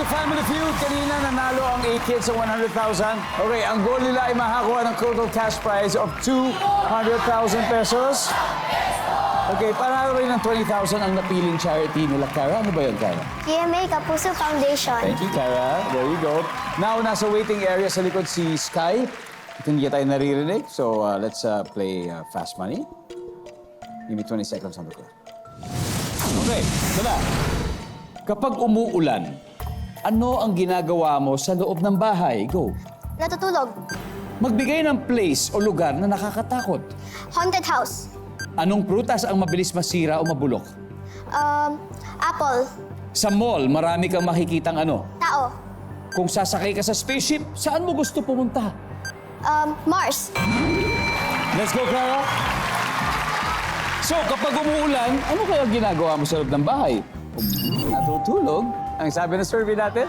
to Family Feud. Kanina nanalo ang 8 kids sa 100,000. Okay, ang goal nila ay makakuha ng total cash prize of 200,000 pesos. Okay, panalo rin ng 20,000 ang napiling charity nila. Cara, ano ba yun, Cara? GMA Kapuso Foundation. Thank you, Cara. There you go. Now, nasa waiting area sa likod si Sky. Hindi tayo naririnig, so let's play Fast Money. Give me 20 seconds on the clock. Okay, tala. Kapag umuulan, ano ang ginagawa mo sa loob ng bahay? Go. Natutulog. Magbigay ng place o lugar na nakakatakot. Haunted house. Anong prutas ang mabilis masira o mabulok? Apple. Sa mall, marami kang makikitang ano? Tao. Kung sasakay ka sa spaceship, saan mo gusto pumunta? Mars. Let's go, Clara. So, kapag umuulan, ano kaya ginagawa mo sa loob ng bahay? Natutulog. Ang sabi ng survey natin?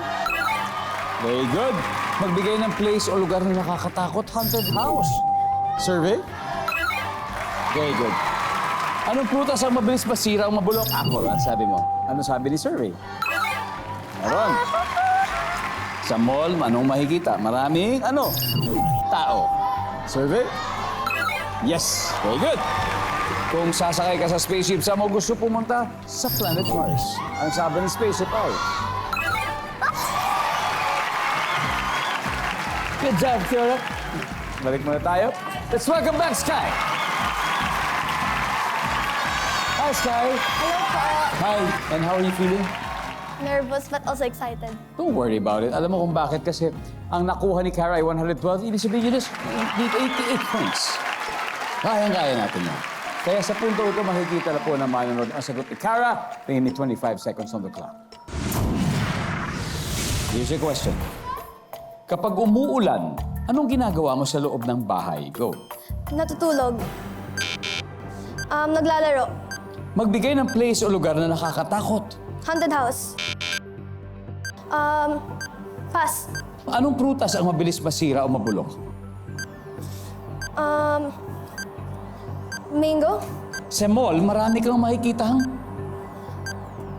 Very good. Magbigay ng place o lugar na nakakatakot, haunted house. Survey? Very good. Anong prutas ang mabilis masira o mabulok? Apple, ang sabi mo. Ano sabi ni survey? Meron. Sa mall, anong makikita? Maraming, ano? Tao. Survey? Yes. Very good. Kung sasakay ka sa spaceship, saan mo gusto pumunta? Sa planet Mars. Ang sabi ng spaceship ay... Good job, Fiora. Balik muna tayo. Let's welcome back, Sky. Hi, Sky. Hello po. Hi. And how are you feeling? Nervous but also excited. Don't worry about it. Alam mo kung bakit? Kasi ang nakuha ni Cara ay 112. Ibig sabihin yun is need 88 points. Kayang-kaya natin yan. Kaya sa punto ito, makikita na po na manonood ang sagot ni Cara. Tingin ni 25 seconds on the clock. Here's your question. Kapag umuulan, anong ginagawa mo sa loob ng bahay? Go. Natutulog. Naglalaro. Magbigay ng place o lugar na nakakatakot. Haunted house. Pass. Anong prutas ang mabilis masira o mabulok? Mango. Sa mall, marami kang makikitang.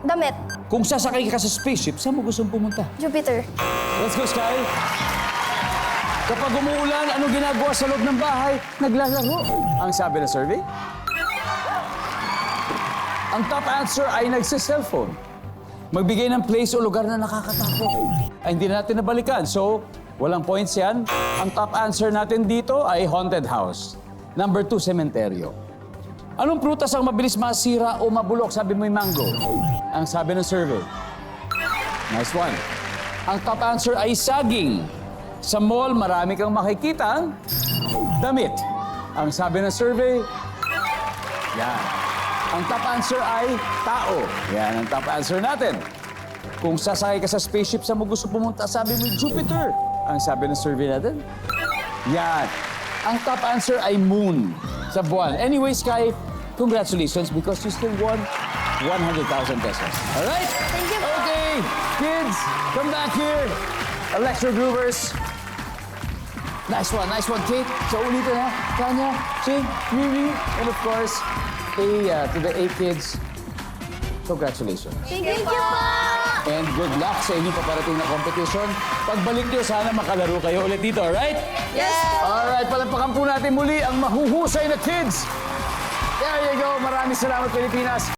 Damit. Kung sasakay ka sa spaceship, saan mo gustong pumunta? Jupiter. Let's go, Sky. Kapag umuulan, ano ginagawa sa loob ng bahay? Naglalaro. Ang sabi ng survey? Ang top answer ay nagsi-cellphone. Magbigay ng place o lugar na nakakatakot. Ay, hindi na natin nabalikan. So, walang points yan. Ang top answer natin dito ay haunted house. Number 2, sementeryo. Anong prutas ang mabilis masira o mabulok? Sabi mo yung mango. Ang sabi ng survey. Nice one. Ang top answer ay saging. Sa mall, marami kang makikita damit. Ang sabi ng survey, yan. Ang top answer ay tao. Yan ang top answer natin. Kung sasakay ka sa spaceship, saan mo gusto pumunta? Sabi mo, Jupiter. Ang sabi ng survey natin, yan. Ang top answer ay moon sa buwan. Anyway, Sky, congratulations because you still won 100,000 pesos. All right? Thank you po. Okay, kids, come back here. Electro Groovers. Nice one, Kate. So, ulitin ha. Tanya, Ching, Mimi, and of course, to the 8 kids, congratulations. Thank you po. And good luck sa inyong paparating na competition. Pagbalik nyo, sana makalaro kayo ulit dito, alright? Yes. Alright, palagpakan po natin muli ang mahuhusay na kids. There you go. Maraming salamat, Pilipinas.